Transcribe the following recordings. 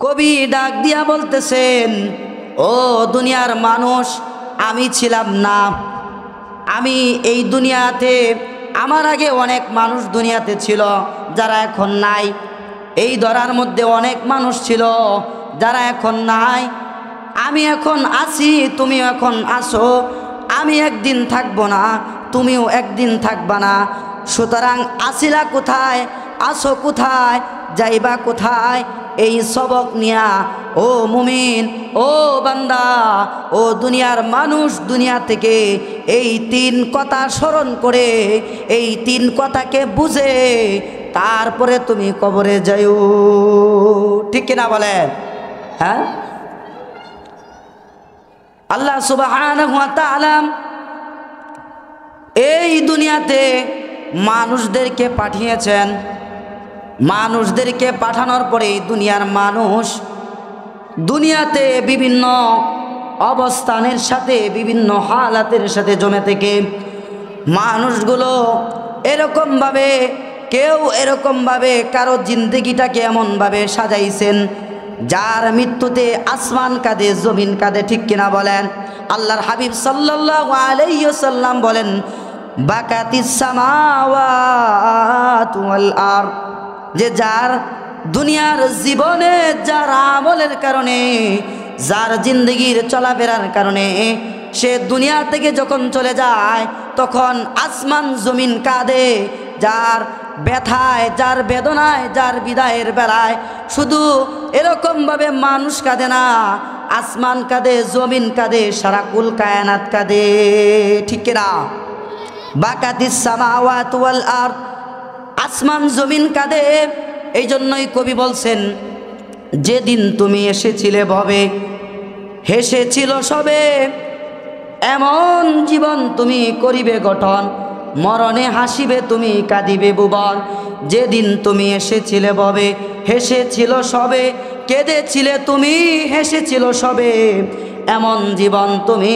কবি ডাক দিয়া বলতেছেন, ও দুনিয়ার মানুষ, আমি ছিলাম না, আমি এই দুনিয়াতে, আমার আগে অনেক মানুষ দুনিয়াতে ছিল যারা এখন নাই। এই ধরার মধ্যে অনেক মানুষ ছিল যারা এখন নাই। আমি এখন আছি, তুমিও এখন আসো। আমি একদিন থাকবো না, তুমিও একদিন থাকবা না। সুতরাং আসিলা কোথায়, আসো কোথায়, যাইবা কোথায়, এই সবক নিয়া ও মুমিন, ও বান্দা, ও দুনিয়ার মানুষ, দুনিয়া থেকে এই তিন কথা স্মরণ করে, এই তিন কথাকে বুঝে তারপরে তুমি কবরে যাও। ঠিক কিনা বলেন? হ্যাঁ, আল্লাহ সুবহানাহু ওয়া তাআলা এই দুনিয়াতে মানুষদেরকে পাঠিয়েছেন। মানুষদেরকে পাঠানোর পরে দুনিয়ার মানুষ দুনিয়াতে বিভিন্ন অবস্থানের সাথে, বিভিন্ন হালাতের সাথে জমে থেকে মানুষগুলো এরকমভাবে, কেউ এরকমভাবে কারো জিন্দেগিটাকে এমনভাবে সাজাইছেন যার মৃত্যুতে আসমান কাঁদে, জমিন কাঁদে। ঠিক কিনা বলেন? আল্লাহর হাবিব সাল্লাল্লাহু আলাইহি ওয়াসাল্লাম বলেন, বাকাতিস সামাওয়াতু ওয়াল আরদ, যে যার দুনিয়ার জীবনে, যার আমলের কারণে, যার জিন্দগির চলাফেরার কারণে সে দুনিয়া থেকে যখন চলে যায় তখন আসমান জমিন কাঁদে। যার ব্যথায়, যার বেদনায়, যার বিদায়ের বেলায় শুধু এরকমভাবে মানুষ কাঁদে না, আসমান কাঁদে, জমিন কাঁদে, সারা কুল কায়নাত কাঁদে। ঠিক না? বাকাতিস সামাওয়াতু ওয়াল আরদ, আসমান জমিন কাঁদে। এই জন্যই কবি বলছেন, যেদিন তুমি এসেছিলে ভবে, হেসেছিল সবে, এমন জীবন তুমি করিবে গঠন, মরণে হাসিবে তুমি, কাঁদিবে ভুবন। যেদিন তুমি এসেছিলে ভবে, হেসেছিল সবে, কেঁদেছিলে তুমি, হেসেছিল সবে, এমন জীবন তুমি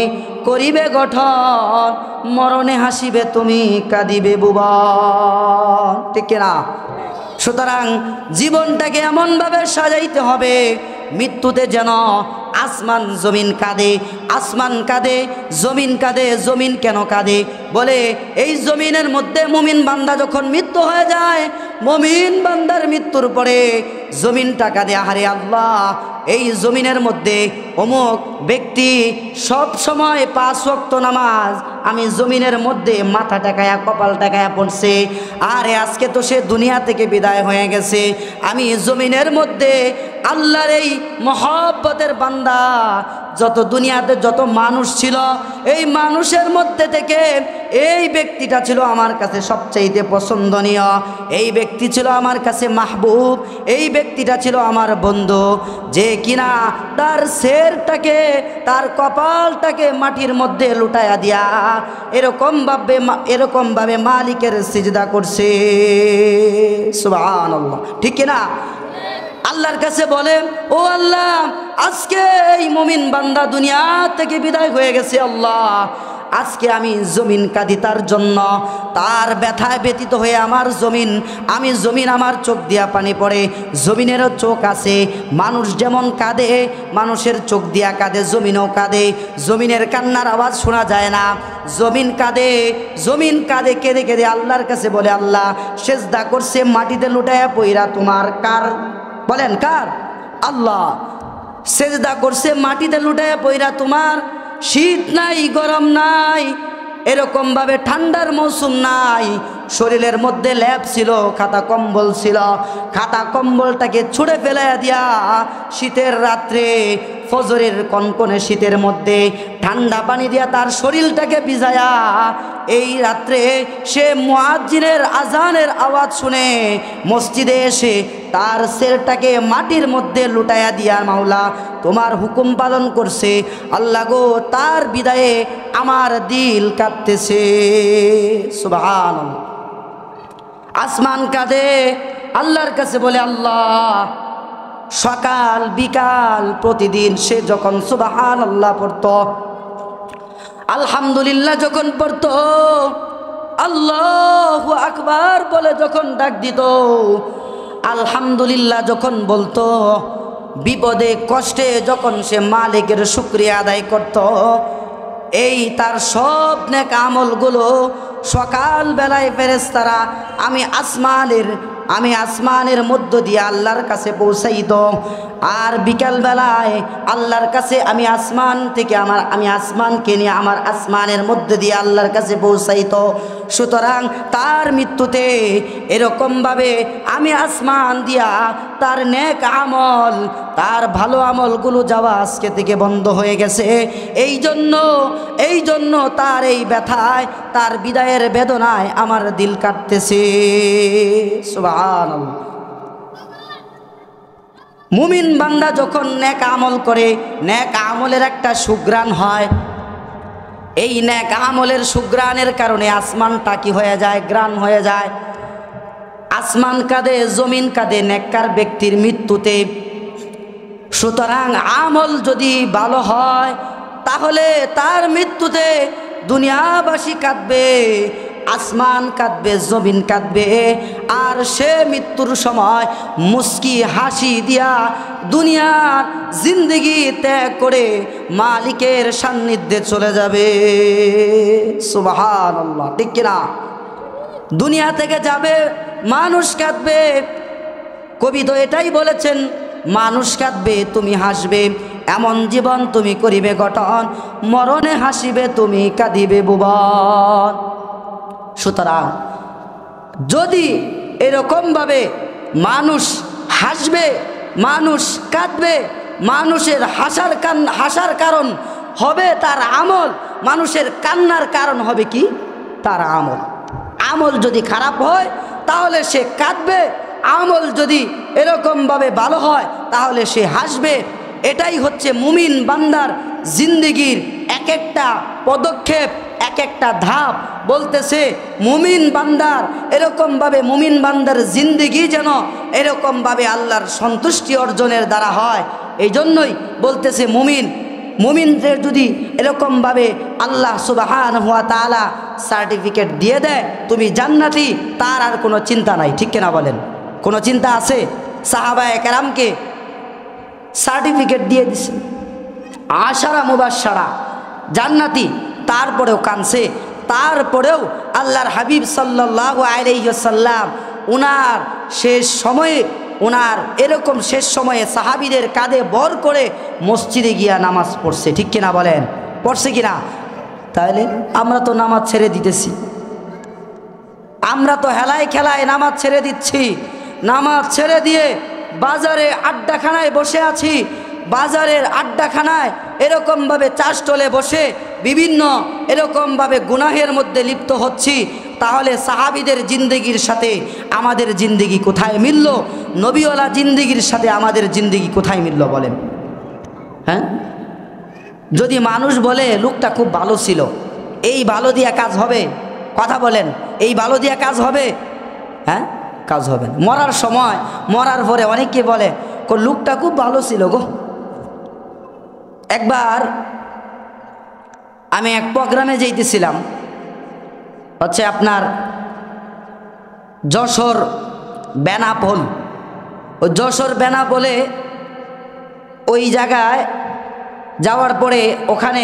করিবে গঠন, মরণে হাসিবে তুমি, কাঁদিবে ভুবন। ঠিক না? সুতরাং জীবনটাকে এমনভাবে সাজাইতে হবে মৃত্যুতে যেন আসমান জমিন কাঁদে, আসমান কাঁদে, জমিন কাঁদে। জমিন কেন কাঁদে? বলে এই জমিনের মধ্যে মুমিন বান্দা যখন মৃত্যু হয়ে যায়, মুমিন বান্দার মৃত্যুর পরে জমিনটা কাঁদে, আহারে আল্লাহ, এই জমিনের মধ্যে অমুক ব্যক্তি সব সময় 5 ওয়াক্ত নামাজ আমি জমিনের মধ্যে মাথা টাকায়া, কপাল টাকায়া পড়ছে, আরে আজকে তো সে দুনিয়া থেকে বিদায় হয়ে গেছে। আমি জমিনের মধ্যে আল্লাহর এই মহব্বতের বান্দা, যত দুনিয়াতে যত মানুষ ছিল, এই মানুষের মধ্যে থেকে এই ব্যক্তিটা ছিল আমার কাছে সবচাইতে পছন্দনীয়, এই ব্যক্তি ছিল আমার কাছে মাহবুব, এই ব্যক্তিটা ছিল আমার বন্ধু, যে কিনা তার শেরটাকে, তার কপালটাকে মাটির মধ্যে লুটায়া দিয়া এরকমভাবে মালিকের সিজদা করছে। সুবহানাল্লাহ। ঠিক না? আল্লাহর কাছে বলে, ও আল্লাহ, আজকে এই মুমিন বান্দা দুনিয়া থেকে বিদায় হয়ে গেছে, আল্লাহ আজকে আমি জমিন কাঁদি তার জন্য, তার ব্যথায় ব্যতীত হয়ে আমার জমিন, আমি জমিন, আমার চোখ দিয়া পানি পড়ে, জমিনেরও চোখ আছে। মানুষ যেমন কাঁদে, মানুষের চোখ দিয়া কাঁদে, জমিনও কাঁদে। জমিনের কান্নার আওয়াজ শোনা যায় না, জমিন কাঁদে, জমিন কাঁদে, কেঁদে কেঁদে আল্লাহর কাছে বলে, আল্লাহ সেজদা করছে মাটিতে লুটায়া পইরা তোমার, কার? বলেন কার? আল্লাহ সেজদা করছে মাটিতে লুটায়া পইরা তোমার। শীত নাই, গরম নাই, এরকমভাবে ঠান্ডার মৌসুম নাই, শরীরের মধ্যে ল্যাপ ছিল, খাতা কম্বল ছিল, খাতা কম্বলটাকে ছুঁড়ে ফেলে দিয়া শীতের রাত্রে, ফজরের কনকনে শীতের মধ্যে ঠান্ডা পানি দিয়া তার শরীরটাকে ভিজায়া এই রাত্রে সে মুয়াজ্জিনের আজানের আওয়াজ শুনে মসজিদে এসে তার শেরটাকে মাটির মধ্যে লুটায়া দিয়া মাওলা তোমার হুকুম পালন করছে। আল্লাহ গো, তার বিদায়ে আমার দিল কাঁদতেছে। সুবহানাল্লাহ। আসমান কাঁদে, আল্লাহর কাছে বলে, আল্লাহ সকাল বিকাল প্রতিদিন সে যখন সুবহানাল্লাহ পড়তো, আলহামদুলিল্লাহ যখন পড়তো, আল্লাহু আকবার বলে যখন ডাক দিত, আলহামদুলিল্লাহ যখন বলতো, বিপদে কষ্টে যখন সে মালিকের শুকরিয়া আদায় করত, এই তার সব নেক আমলগুলো সকাল বেলায় ফেরেশতারা আমি আসমানের মধ্য দিয়ে আল্লাহর কাছে পৌঁছাইত, আর বিকাল বেলায় আল্লাহর কাছে আমি আসমানকে নিয়ে আমার আসমানের মধ্য দিয়ে আল্লাহর কাছে পৌঁছাইত। সুতরাং তার মৃত্যুতে এরকমভাবে আমি আসমান দিয়া তার নেক আমল, তার ভালো আমলগুলো যাওয়া আজকে থেকে বন্ধ হয়ে গেছে। এই জন্য তার এই ব্যথায়, তার বিদায়ের বেদনায় আমার দিল কাটতেছে। সুবহানাল্লাহ। মুমিন বান্দা যখন নেক আমল করে, নেক আমলের একটা সুঘ্রাণ হয়। এই নেক আমলের সুঘ্রাণের কারণে আসমানটা কি হয়ে যায়? গ্রাণ হয়ে যায়। আসমান কাঁদে, জমিন কাঁদে নেককার ব্যক্তির মৃত্যুতে। সুতরাং আমল যদি ভালো হয় তাহলে তার মৃত্যুতে দুনিয়াবাসী কাঁদবে, আসমান কাঁদবে, জমিন কাঁদবে, আর সে মৃত্যুর সময় মুস্কি হাসি দিয়া দুনিয়ার জিন্দগি ত্যাগ করে মালিকের সান্নিধ্যে চলে যাবে। সুবহানাল্লাহ, ঠিক কিনা? দুনিয়া থেকে যাবে, মানুষ কাঁদবে। কবি তো এটাই বলেছেন, মানুষ কাঁদবে তুমি হাসবে, এমন জীবন তুমি করিবে গঠন, মরণে হাসিবে তুমি কাঁদিবে ভুবন। সুতরাং যদি এরকমভাবে মানুষ হাসবে, মানুষ কাঁদবে, মানুষের হাসার কারণ হবে তার আমল, মানুষের কান্নার কারণ হবে কি? তার আমল। আমল যদি খারাপ হয় তাহলে সে কাঁদবে, আমল যদি এরকমভাবে ভালো হয় তাহলে সে হাসবে। এটাই হচ্ছে মুমিন বান্দার জিন্দেগির এক একটা পদক্ষেপ, এক একটা ধাপ। বলতেছে মুমিন বান্দার এরকমভাবে, মুমিন বান্দার জিন্দেগি যেন এরকমভাবে আল্লাহর সন্তুষ্টি অর্জনের দ্বারা হয়। এই জন্যই বলতেছে মুমিনদের যদি এরকমভাবে আল্লাহ সুবহানাহু ওয়া তাআলা সার্টিফিকেট দিয়ে দেয় তুমি জান্নাতি, তার আর কোনো চিন্তা নাই। ঠিক কিনা বলেন? কোনো চিন্তা আছে? সাহাবায়ে কেরামকে সার্টিফিকেট দিয়ে দিছে, আশারা মুবাশশারা জান্নাতি, তারপরেও কানছে। তারপরেও আল্লাহর হাবিব সাল্লাল্লাহু আলাইহি ওয়াসাল্লাম উনার শেষ সময়ে সাহাবীদের কাঁধে ভর করে মসজিদে গিয়া নামাজ পড়ছে। ঠিক কিনা বলেন? পড়ছে কিনা? তাহলে আমরা তো নামাজ ছেড়ে দিতেছি, আমরা তো হেলায় খেলায় নামাজ ছেড়ে দিচ্ছি। নামাজ ছেড়ে দিয়ে বাজারে আড্ডাখানায় বসে আছি, বাজারের আড্ডাখানায় এরকমভাবে চাষটলে বসে বিভিন্ন এরকমভাবে গুনাহের মধ্যে লিপ্ত হচ্ছি। তাহলে সাহাবীদের জিন্দেগির সাথে আমাদের জিন্দেগি কোথায় মিলল? নবীওয়ালা জিন্দেগির সাথে আমাদের জিন্দেগি কোথায় মিলল বলেন? হ্যাঁ, যদি মানুষ বলে লোকটা খুব ভালো ছিল, এই ভালো দিয়া কাজ হবে? কথা বলেন, এই ভালো দিয়া কাজ হবে? হ্যাঁ, কাজ হবে না। মরার সময়, মরার পরে অনেকে বলে লোকটা খুব ভালো ছিল গো। একবার আমি এক প্রোগ্রামে যাইতেছিলাম, হচ্ছে আপনার যশোর বেনাপোল। ও যশোর বেনাপোলে ওই জায়গায় যাওয়ার পরে ওখানে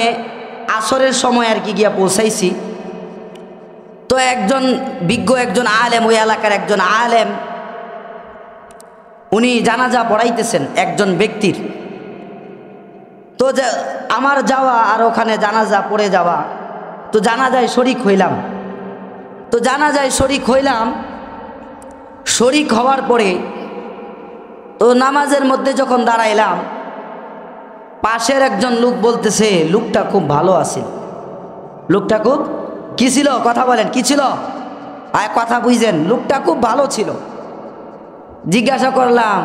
আসরের সময় আর কি গিয়া পৌঁছাইছি। তো একজন বিজ্ঞ, একজন আলেম, ওই এলাকার একজন আলেম, উনি জানাজা পড়াইতেছেন একজন ব্যক্তির। তো আমার যাওয়া আর ওখানে জানাজা পড়ে যাওয়া, তো জানাজায় শরিক হইলাম। তো জানাজায় শরিক হইলাম, শরিক হওয়ার পরে তো নামাজের মধ্যে যখন দাঁড়াইলাম, পাশের একজন লোক বলতেছে লোকটা খুব ভালো আছিল। লোকটা খুব কি ছিল? কথা বলেন, কি ছিল? কথা বুঝছেন? লোকটা খুব ভালো ছিল। জিজ্ঞাসা করলাম,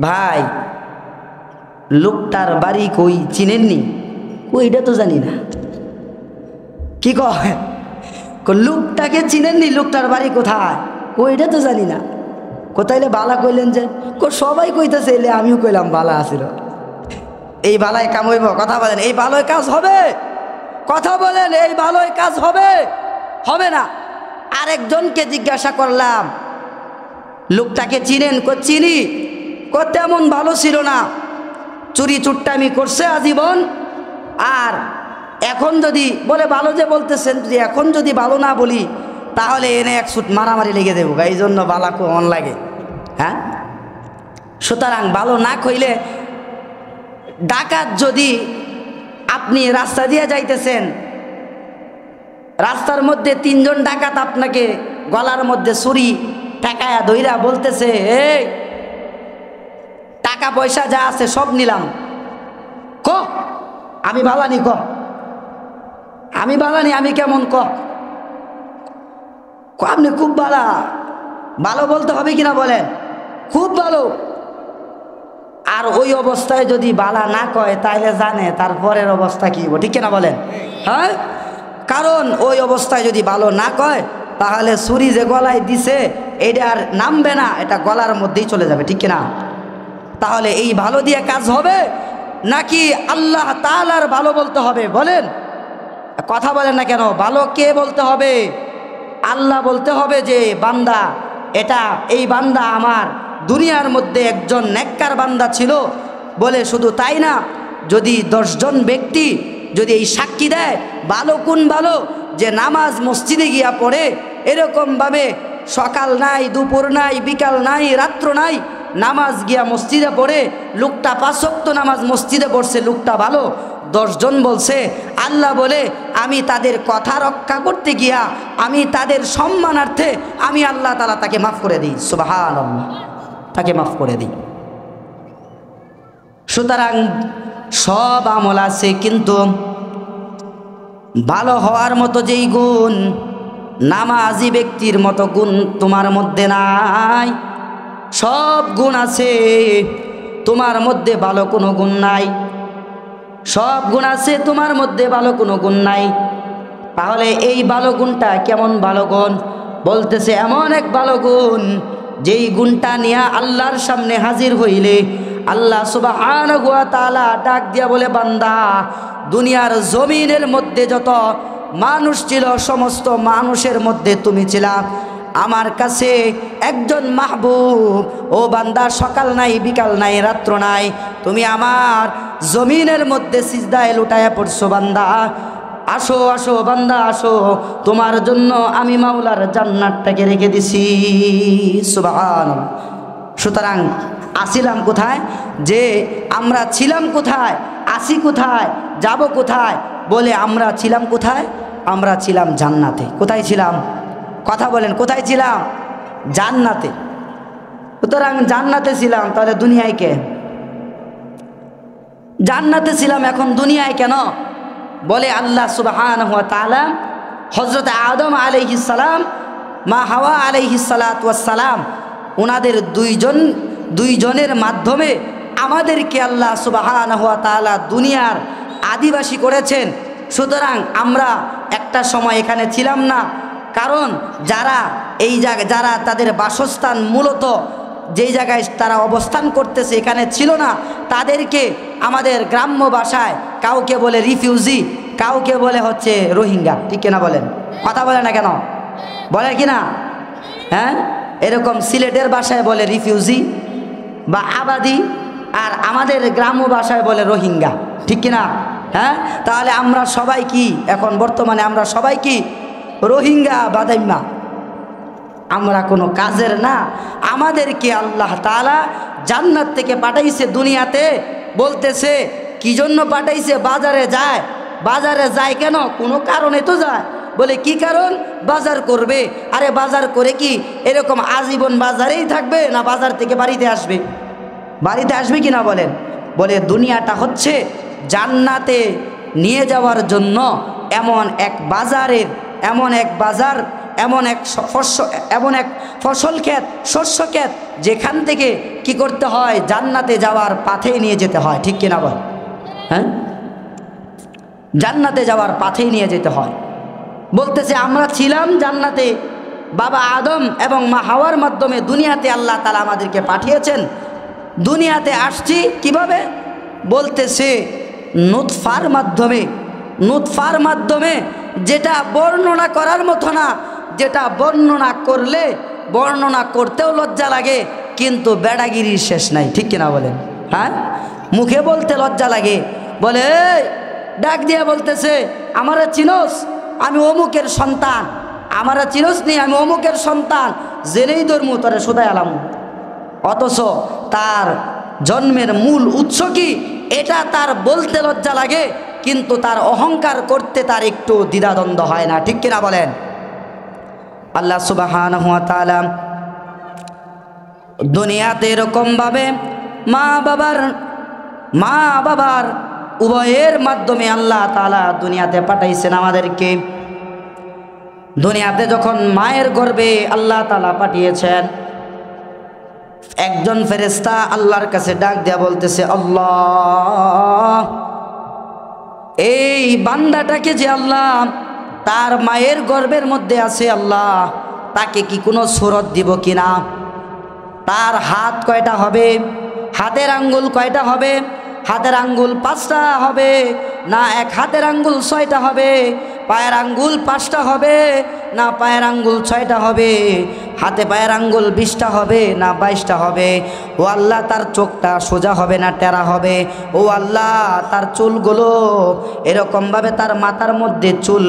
ভাই লোকটার বাড়ি কই, চিনেননি? ওইটা তো জানি না। কি কয়? লোকটাকে চিনেননি? লোকটার বাড়ি কোথায়? ওইটা তো জানি না। কোথাইলে বালা কইলেন যে? সবাই কইতেছে, এলে আমিও কইলাম বালা আছিল। এই বালায় কাম হইব? কথা বলেন, এই ভালোই কাজ হবে? কথা বলেন, এই ভালোই কাজ হবে? হবে না। আরেকজনকে জিজ্ঞাসা করলাম, লোকটাকে চিনেন? চিনি। তেমন ভালো ছিল না, চুরি চুট্টামি করছে আজীবন। আর এখন যদি বলে ভালো যে বলতেছেন, যদি এখন যদি ভালো না বলি তাহলে এনে এক ছুট মারামারি লেগে দেবো, এই জন্য বালা কন লাগে। হ্যাঁ, সুতরাং ভালো না কইলে, ডাকাত যদি আপনি রাস্তা দিয়ে যাইতেছেন, রাস্তার মধ্যে 3 জন ডাকাত আপনাকে গলার মধ্যে ছুরি ঠেকায়া ধইরা বলতেছে, এই টাকা পয়সা যা আছে সব নিলাম, ক আমি বালানি, ক আমি বালানি, আমি কেমন, ক আপনি খুব ভালো বলতে হবে কিনা বলেন, খুব ভালো। আর ওই অবস্থায় যদি বালা না কয় তাহলে জানে তারপরের অবস্থা কি হবে, ঠিক কিনা বলেন? হ্যাঁ, কারণ ওই অবস্থায় যদি ভালো না কয় তাহলে ছুরি যে গলায় দিছে এটা আর নামবে না, এটা গলার মধ্যেই চলে যাবে, ঠিক কিনা? তাহলে এই ভালো দিয়ে কাজ হবে নাকি আল্লাহ তাআলার ভালো বলতে হবে? বলেন, কথা বলেন না কেন? ভালো কে বলতে হবে? আল্লাহ বলতে হবে যে বান্দা, এই বান্দা আমার দুনিয়ার মধ্যে একজন নেককার বান্দা ছিল বলে শুধু তাই না, যদি 10 জন ব্যক্তি যদি এই সাক্ষী দেয় ভালো কোন ভালো, যে নামাজ মসজিদে গিয়া পড়ে, এরকমভাবে সকাল নাই, দুপুর নাই, বিকাল নাই, রাত্র নাই, নামাজ গিয়া মসজিদে পড়ে, লোকটা 5 ওয়াক্ত নামাজ মসজিদে পড়ছে, লোকটা ভালো, 10 জন বলছে, আল্লাহ বলে আমি তাদের কথা রক্ষা করতে গিয়া, আমি তাদের সম্মানার্থে আমি আল্লাহ তাআলা তাকে মাফ করে দিই, সুবহানাল্লাহ, তাকে মাফ করে দিই। সুতরাং সব আমল আছে, কিন্তু ভালো হওয়ার মতো যেই গুণ, নামাজি ব্যক্তির মতো গুণ তোমার মধ্যে নাই। সব গুণ আছে, তোমার মধ্যে ভালো কোনো গুণ নাই। সব গুণ আছে, তোমার মধ্যে ভালো কোনো গুণ নাই। তাহলে এই ভালো গুণটা কেমন ভালো গুণ? বলতেছে এমন এক ভালো গুণ, যেই গুণটা নিয়ে আল্লাহর সামনে হাজির হইলে আল্লাহ সুবহানাহু ওয়া তাআলা ডাক দিয়া বলে, বান্দা, দুনিয়ার জমিনের মধ্যে যত মানুষ ছিল, সমস্ত মানুষের মধ্যে তুমি ছিলা আমার কাছে একজন মাহবুব। ও বান্দা, সকাল নাই, বিকাল নাই, রাত্র নাই, তুমি আমার জমিনের মধ্যে সিজদায় লুটায়া পড়ছো। বান্দা আসো, আসো বান্দা আসো, তোমার জন্য আমি মাওলার জান্নাতটাকে রেখে দিছি, সুবহানাল্লাহ। সুতরাং আসিলাম কোথায়? যে আমরা ছিলাম কোথায়, আসি কোথায়, যাব কোথায়? বলে আমরা ছিলাম কোথায়? আমরা ছিলাম জান্নাতে। কোথায় ছিলাম? কথা বলেন, কোথায় ছিলাম? জান্নাতে। সুতরাং জান্নাতে ছিলাম, তাহলে দুনিয়ায় কে? জান্নাতে ছিলাম, এখন দুনিয়ায় কেন? বলে আল্লাহ সুবহানাহু ওয়া তাআলা হযরত আদম আলাইহিস সালাম, মা হাওয়া আলাইহিস সালাতু ওয়াস সালাম, ওনাদের দুইজনের মাধ্যমে আমাদেরকে আল্লাহ সুবহানাহু ওয়া তাআলা দুনিয়ার আদিবাসী করেছেন। সুতরাং আমরা একটা সময় এখানে ছিলাম না, কারণ যারা তাদের বাসস্থান মূলত যেই জায়গায় তারা অবস্থান করতেছে এখানে ছিল না, তাদেরকে আমাদের গ্রাম্য ভাষায় কাউকে বলে রিফিউজি, কাউকে বলে হচ্ছে রোহিঙ্গা, ঠিক কিনা বলেন? কথা বলে না কেন? বলে কি না? হ্যাঁ, এরকম সিলেটের ভাষায় বলে রিফিউজি বা আবাদি, আর আমাদের গ্রাম্য ভাষায় বলে রোহিঙ্গা, ঠিক কিনা? হ্যাঁ, তাহলে আমরা সবাই কি এখন বর্তমানে আমরা সবাই কি রোহিঙ্গা বাদাইম্মা? আমরা কোনো কাজের না। আমাদেরকে আল্লাহ তাআলা জান্নাত থেকে পাঠাইছে দুনিয়াতে। বলতেছে কি জন্য পাঠাইছে? বাজারে যায়। বাজারে যায় কেন? কোনো কারণে তো যায়। বলে কি কারণ? বাজার করবে। আরে বাজার করে কি এরকম আজীবন বাজারেই থাকবে, না বাজার থেকে বাড়িতে আসবে? বাড়িতে আসবে কি না বলেন? বলে দুনিয়াটা হচ্ছে জান্নাতে নিয়ে যাওয়ার জন্য এমন এক বাজারের, এমন এক বাজার, এমন এক ফসল ক্ষেত, শস্য ক্ষেত, যেখান থেকে কি করতে হয়? জান্নাতে যাওয়ার পাথেই নিয়ে যেতে হয়, ঠিক কিনা বল? হ্যাঁ, জান্নাতে যাওয়ার পাথেই নিয়ে যেতে হয়। বলতেছে আমরা ছিলাম জান্নাতে, বাবা আদম এবং মা হাওয়ার মাধ্যমে দুনিয়াতে আল্লাহ তাআলা আমাদেরকে পাঠিয়েছেন। দুনিয়াতে আসছি কিভাবে? বলতেছে নুতফার মাধ্যমে। নুতফার মাধ্যমে, যেটা বর্ণনা করার মতো না, যেটা বর্ণনা করলে বর্ণনা করতেও লজ্জা লাগে, কিন্তু বেড়াগিরির শেষ নাই, ঠিক কিনা বলেন? হ্যাঁ, মুখে বলতে লজ্জা লাগে, বলে এই ডাক দিয়ে বলতেছে আমারে চিনোস, আমি অমুকের সন্তান, আমারে চিনোস নি, আমি অমুকের সন্তান, জেনেই ধর্মু তোরে সুদাই আলাম। অথচ তার জন্মের মূল উৎস কি এটা তার বলতে লজ্জা লাগে, কিন্তু তার অহংকার করতে তার একটু দ্বিধাদ্বন্দ্ব হয় না, ঠিক কিনা বলেন? আল্লাহ সুবহানাহু ওয়া তাআলা দুনিয়াতে এরকমভাবে মা বাবার উভয়ের মাধ্যমে আল্লাহ তাআলা দুনিয়াতে পাঠাইছেন আমাদেরকে। দুনিয়াতে যখন মায়ের গর্ভে আল্লাহ তাআলা পাঠিয়েছেন, একজন ফেরেশতা আল্লাহর কাছে ডাক দেয়া বলতেছে, আল্লাহ, এই বান্দাটাকে যে আল্লাহ তার মায়ের গর্ভের মধ্যে আছে, আল্লাহ তাকে কি কোনো সূরত দিব কিনা? তার হাত কয়টা হবে? হাতের আঙ্গুল কয়টা হবে? হাতের আঙ্গুল 5টা হবে না এক হাতের আঙ্গুল 6টা হবে? পায়ের আঙ্গুল 5টা হবে না পায়ের আঙ্গুল 6টা হবে? হাতে পায়ের আঙ্গুল 20টা হবে না 22টা হবে? ও আল্লাহ, তার চোখটা সোজা হবে না টেরা হবে? ও আল্লাহ, তার চুলগুলো এরকমভাবে তার মাথার মধ্যে চুল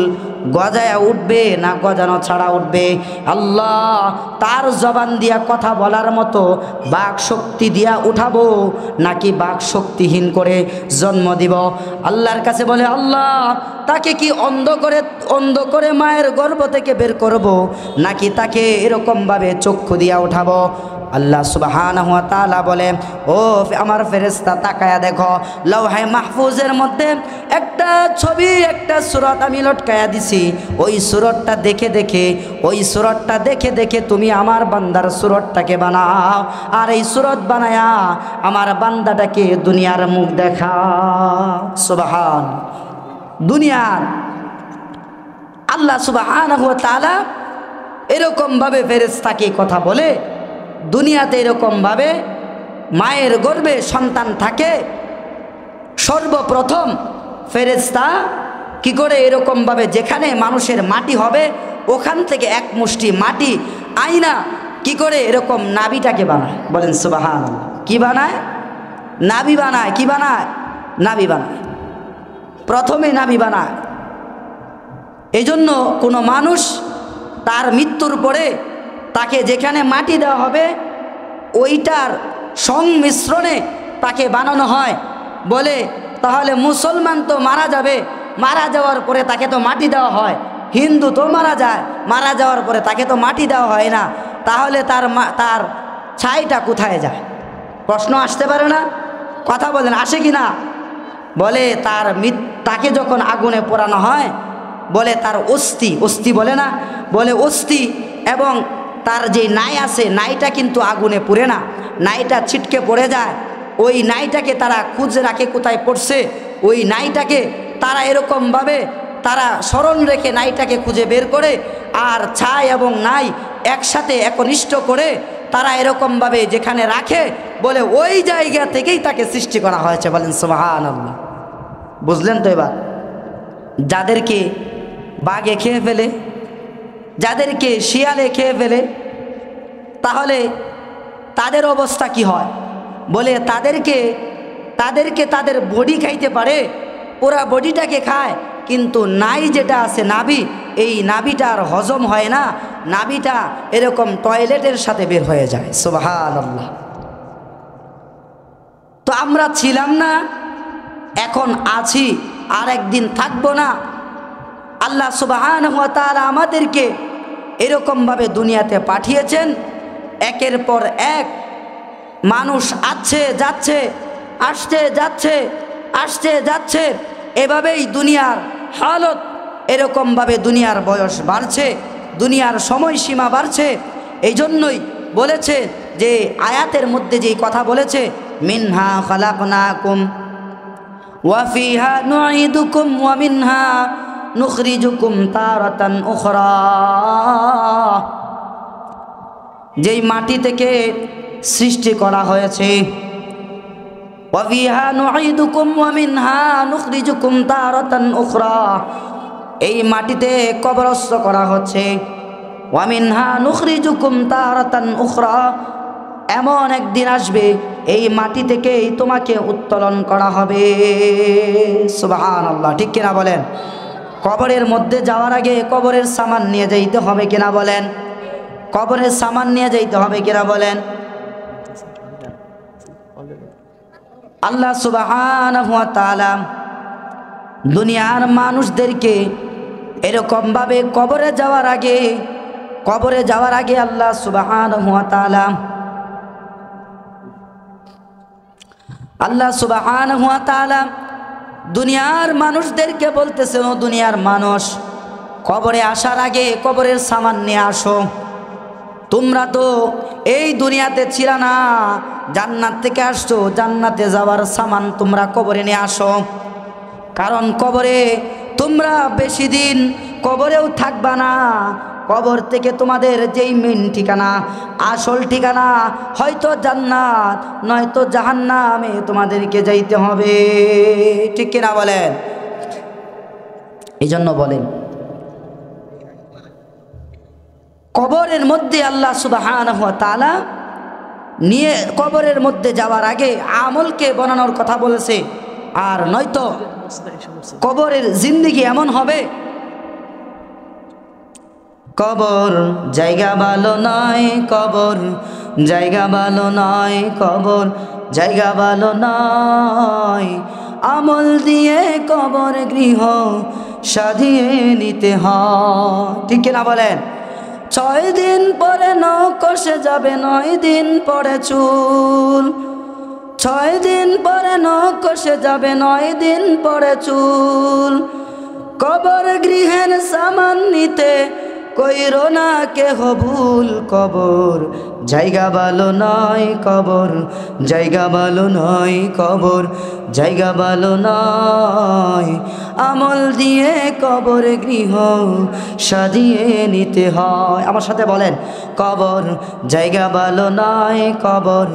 গজায়া উঠবে না গজানো ছাড়া উঠবে? আল্লাহ, তার জবান দিয়া কথা বলার মতো বাক শক্তি দিয়া উঠাবো নাকি বাক শক্তিহীন করে জন্ম দিব? আল্লাহর কাছে বলে, আল্লাহ, তাকে কি অন্ধ করে মায়ের গর্ভ থেকে বের করব নাকি তাকে এরকমভাবে চক্ষু দিয়া উঠাবো? আল্লাহ সুবহানাহু ওয়া তাআলা বলে, ও আমার ফেরেশতা, তাকায়া দেখো, লৌহে মাহফুজের মধ্যে একটা ছবি, একটা সূরত আমি লটকায়া দিছি। ওই সূরতটা দেখে দেখে তুমি আমার বান্দার সূরতটাকে বানাও, আর এই সূরত বানায়া আমার বান্দাটাকে দুনিয়ার মুখ দেখাও। সুবহান, দুনিয়ার আল্লাহ সুবহানাহু ওয়া তাআলা এরকমভাবে ফেরেশতাকে কথা বলে, দুনিয়াতে এরকমভাবে মায়ের গর্ভে সন্তান থাকে। সর্বপ্রথম ফেরেশতা কি করে এরকমভাবে যেখানে মানুষের মাটি হবে ওখান থেকে এক মুষ্টি মাটি আইনা কি করে এরকম নাভিটাকে বানায়? বলেন সুবহানাল্লাহ। কি বানায়? নাভি বানায়। কি বানায়? নাভি বানায়। প্রথমে নাভি বানায়। এই জন্য কোনো মানুষ তার মৃত্যুর পরে তাকে যেখানে মাটি দেওয়া হবে ওইটার সংমিশ্রণে তাকে বানানো হয়। বলে তাহলে মুসলমান তো মারা যাবে, মারা যাওয়ার পরে তাকে তো মাটি দেওয়া হয়। হিন্দু তো মারা যায়, মারা যাওয়ার পরে তাকে তো মাটি দেওয়া হয় না। তাহলে তার ছাইটা কোথায় যায়? প্রশ্ন আসতে পারে না? কথা বলেন, আসে কি না? বলে তাকে যখন আগুনে পোড়ানো হয়, বলে তার অস্থি বলে না, বলে অস্থি এবং তার যে নাই আছে, নাইটা কিন্তু আগুনে পুড়ে না, নাইটা ছিটকে পড়ে যায়। ওই নাইটাকে তারা খুঁজে রাখে কোথায় পড়ছে, ওই নাইটাকে তারা এরকমভাবে তারা স্মরণ রেখে নাইটাকে খুঁজে বের করে, আর ছাই এবং নাই একসাথে একনিষ্ঠ করে তারা এরকমভাবে যেখানে রাখে, বলে ওই জায়গা থেকেই তাকে সৃষ্টি করা হয়েছে। বলেন সুবহানাল্লাহ। বুঝলেন তো? এবার যাদেরকে বাঘে খেয়ে ফেলে, যাদেরকে শিয়ালে খেয়ে ফেলে, তাহলে তাদের অবস্থা কি হয়? বলে তাদেরকে তাদের বডি খাইতে পারে, পুরা বডিটাকে খায়, কিন্তু নাই যেটা আছে নাভি, এই নাভিটা আর হজম হয় না, নাভিটা এরকম টয়লেটের সাথে বের হয়ে যায়। সুবহানাল্লাহ। তো আমরা ছিলাম না, এখন আছি, আর একদিন থাকবো না। আল্লাহ সুবহানাহু ওয়া তাআলা আমাদেরকে এরকমভাবে দুনিয়াতে পাঠিয়েছেন। একের পর এক মানুষ আসছে যাচ্ছে, এভাবেই দুনিয়ার হালত, এরকমভাবে দুনিয়ার বয়স বাড়ছে, দুনিয়ার সময়সীমা বাড়ছে। এই জন্যই বলেছে যে আয়াতের মধ্যে যেই কথা বলেছে, মিনহা খালাকনাকুম ওয়া ফিহা নুঈদুকুম ওয়া মিনহা নুখরিজুকুম তারাতান উখরা। যেই মাটি থেকে সৃষ্টি করা হয়েছে, ওয়া ফিহা নুঈদুকুম ওয়া মিনহা নুখরিজুকুম তারাতান উখরা, এই মাটিতে কবরস্থ করা হচ্ছে। ওয়া মিনহা নুখরিজুকুম তারাতান উখরা, এমন একদিন আসবে এই মাটি থেকেই তোমাকে উত্তোলন করা হবে। সুবহানাল্লাহ, ঠিক কিনা বলেন? কবরের মধ্যে যাওয়ার আগে কবরের সামান নিয়ে যাইতে হবে কিনা বলেন? কবরের সামান নিয়ে যাইতে হবে কিনা বলেন? আল্লাহ সুবহানাহু ওয়া তাআলা দুনিয়ার মানুষদেরকে এরকম ভাবে কবরে যাওয়ার আগে আল্লাহ সুবহানাহু ওয়া তাআলা দুনিয়ার মানুষদেরকে বলতেছেন, ও দুনিয়ার মানুষ, কবরে আসার আগে কবরের সামান নিয়ে আসো। তোমরা তো এই দুনিয়াতে ছিল না, জান্নাত থেকে আসছো, জান্নাতে যাওয়ার সামান তোমরা কবরে নিয়ে আসো। কারণ কবরে তোমরা বেশি দিন কবরেও থাকবা না। কবর থেকে তোমাদের যেই মেন ঠিকানা, আসল ঠিকানা হয়তো জান্নাত নয়তো জাহান্নামে তোমাদেরকে যাইতে হবে, ঠিক কিনা বলেন? এই জন্য বলেন, কবরের মধ্যে আল্লাহ সুবহানাহু ওয়া তাআলা নিয়ে কবরের মধ্যে যাওয়ার আগে আমলকে বানানোর কথা বলেছে। আর নয়তো কবরের জিন্দেগি এমন হবে, কবর জায়গা ভালো নয়, কবর জায়গা ভালো নয়, কবর জায়গা ভালো নয়, আমল দিয়ে কবর গৃহ সাজিয়ে নিতে হয়, ঠিক কিনা বলেন? 6 দিন পরে নকশে যাবে, 9 দিন পরে চুল। 6 দিন পরে নকশে যাবে, 9 দিন পরে চুল। কবর গৃহের সামান নিতে কইরো না কেহ ভুল, কবর জায়গা ভালো নয়, কবর জায়গা ভালো নয়, কবর জায়গা ভালো নয়, আমল দিয়ে কবর গৃহ সাজিয়ে নিতে হয়। আমার সাথে বলেন, কবর জায়গা ভালো নয়, কবর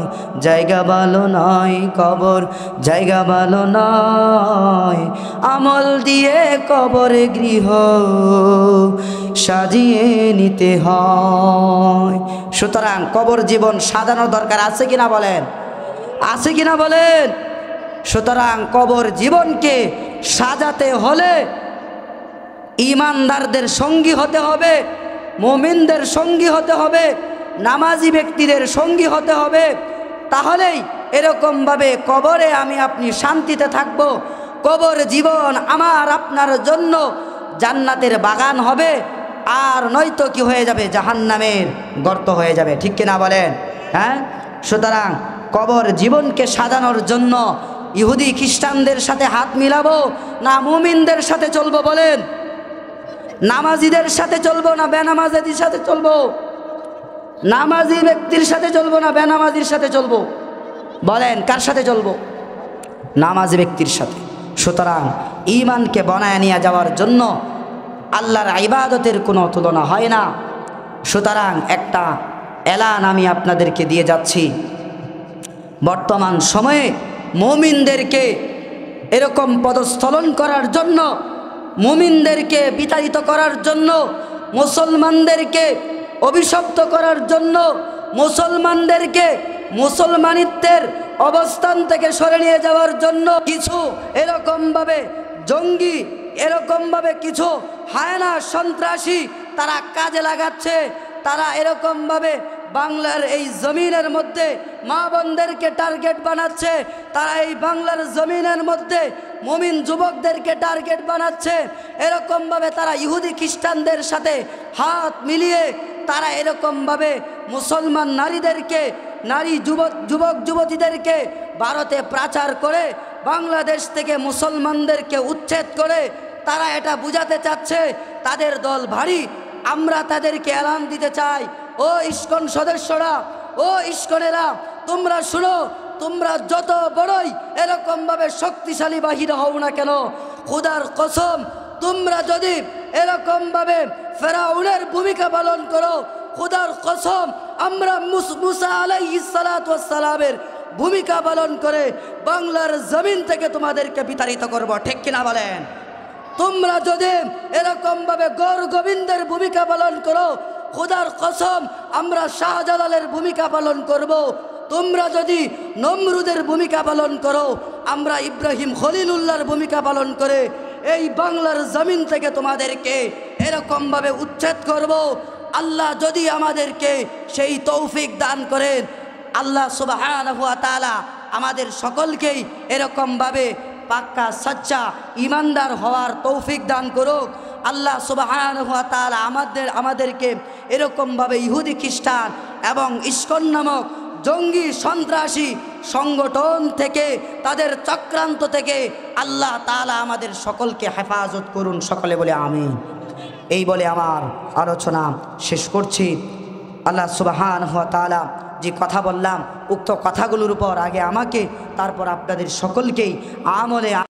জায়গা ভালো নয়, কবর জায়গা ভালো নয়, আমল দিয়ে কবর গৃহ সাজিয়ে নিতে হয়। সুতরাং কবর জীবন সাজানোর দরকার আছে কিনা বলেন? আছে কিনা বলেন? সুতরাং কবর জীবনকে সাজাতে হলে ঈমানদারদের সঙ্গী হতে হবে, মুমিনদের সঙ্গী হতে হবে, নামাজি ব্যক্তিদের সঙ্গী হতে হবে। তাহলেই এরকমভাবে কবরে আমি আপনি শান্তিতে থাকব। কবর জীবন আমার আপনার জন্য জান্নাতের বাগান হবে, আর নয়তো কি হয়ে যাবে? জাহান্নামের গর্ত হয়ে যাবে, ঠিক কিনা বলেন? হ্যাঁ, সুতরাং কবর জীবনকে সাজানোর জন্য ইহুদি খ্রিস্টানদের সাথে হাত মিলাবো না মুমিনদের সাথে চলবো বলেন? নামাজিদের সাথে চলবো না বেনামাজিদের সাথে চলবো? নামাজি ব্যক্তির সাথে চলবো না বেনামাজির সাথে চলবো? বলেন, কার সাথে চলবো? নামাজি ব্যক্তির সাথে। সুতরাং ঈমানকে বনায় নিয়ে যাওয়ার জন্য আল্লাহর ইবাদতের কোনো তুলনা হয় না। সুতরাং একটা এলান আমি আপনাদেরকে দিয়ে যাচ্ছি। বর্তমান সময়ে মুমিনদেরকে এরকম পদস্থলন করার জন্য, মুমিনদেরকে বিতাড়িত করার জন্য, মুসলমানদেরকে অভিশপ্ত করার জন্য, মুসলমানদেরকে মুসলমানিত্বের অবস্থান থেকে সরে নিয়ে যাওয়ার জন্য কিছু এরকমভাবে জঙ্গি, এরকমভাবে কিছু হায়না সন্ত্রাসী তারা কাজে লাগাচ্ছে। তারা এরকমভাবে বাংলার এই জমিনের মধ্যে মা বোনদেরকে টার্গেট বানাচ্ছে। তারা এই বাংলার জমিনের মধ্যে মুমিন যুবকদেরকে টার্গেট বানাচ্ছে। এরকমভাবে তারা ইহুদি খ্রিস্টানদের সাথে হাত মিলিয়ে তারা এরকমভাবে মুসলমান নারীদেরকে, নারী যুবক যুবতীদেরকে ভারতে পাচার করে বাংলাদেশ থেকে মুসলমানদেরকে উচ্ছেদ করে তারা এটা বুঝাতে চাচ্ছে তাদের দল ভারী। আমরা তাদেরকে এলান দিতে চাই, ও ইস্কন সদস্যরা, ও ইস্কনেরা, তোমরা শুনো, তোমরা যত বড়ই এরকমভাবে শক্তিশালী বাহিনী হও না কেন, খোদার কসম তোমরা যদি এরকমভাবে ফেরাউনের ভূমিকা পালন করো, খোদার কসম আমরা মুসা আলাইহিস সালাতু ওয়াস সালামের ভূমিকা পালন করে বাংলার জমিন থেকে তোমাদেরকে বিতাড়িত করব, ঠিক কিনা বলেন? তোমরা যদি এরকমভাবে গৌর গোবিন্দের ভূমিকা পালন করো, খোদার কসম আমরা শাহজালালের ভূমিকা পালন করব। তোমরা যদি নমরুদের ভূমিকা পালন করো, আমরা ইব্রাহিম খলিলুল্লাহর ভূমিকা পালন করে এই বাংলার জমিন থেকে তোমাদেরকে এরকমভাবে উচ্ছেদ করব। আল্লাহ যদি আমাদেরকে সেই তৌফিক দান করেন, আল্লাহ সুবহানাহু ওয়া তাআলা আমাদের সকলকেই এরকমভাবে পাক্কা সচ্চা ইমানদার হওয়ার তৌফিক দান করুক। আল্লাহ সুবহানাহু ওয়া তাআলা আমাদেরকে এরকমভাবে ইহুদি খ্রিস্টান এবং ইস্কন নামক জঙ্গি সন্ত্রাসী সংগঠন থেকে, তাদের চক্রান্ত থেকে আল্লাহ তাআলা আমাদের সকলকে হেফাজত করুন। সকলে বলে আমিন। এই বলে আমার আলোচনা শেষ করছি। আল্লাহ সুবহানাহু ওয়া তাআলা যে কথা বললাম, উক্ত কথাগুলোর উপর আগে আমাকে, তারপর আপনাদের সকলকেই আমলে